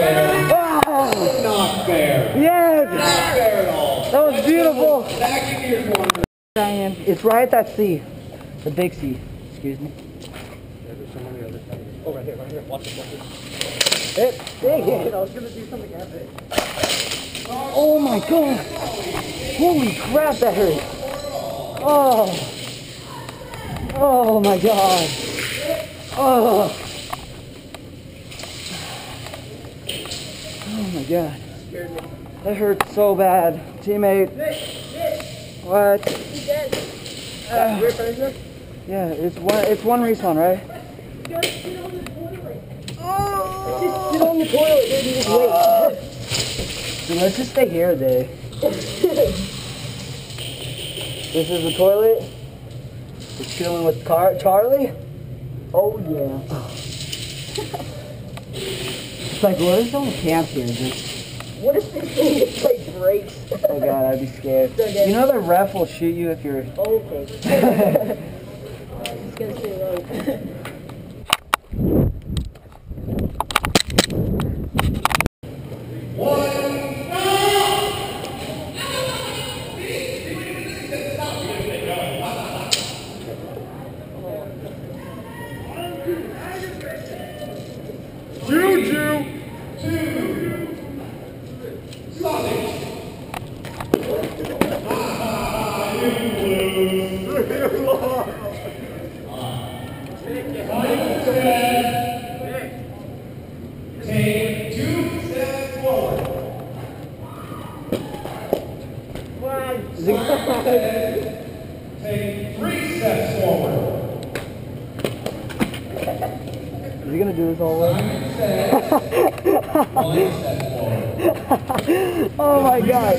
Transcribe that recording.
fair. Oh. Not fair. Yes. Not fair at all. That was beautiful. Back in your corner. Diane, it's right at that C. The big C. Excuse me. There's some on the other side. Oh, right here, right here. Watch it, watch it. Dang it. I was going to do something epic. Oh my god. Holy crap, that hurt. Oh. Oh my god. Oh. Oh my god. That hurt so bad. Teammate. What? Yeah, it's one respawn, right? Just sit on the toilet. Oh. Just sit on the toilet, dude, and just wait. Dude, let's just stay here, Dave. This is the toilet. We're chilling with Charlie. Oh yeah. It's like, what if someone camps here? What if this thing just like breaks? Oh god, I'd be scared. You know the ref will shoot you if you're... Okay. Just gonna stay low. Juju! Take 2 steps forward. Take 3 steps forward. Is he gonna do this all the way? 1 step forward. Oh my god.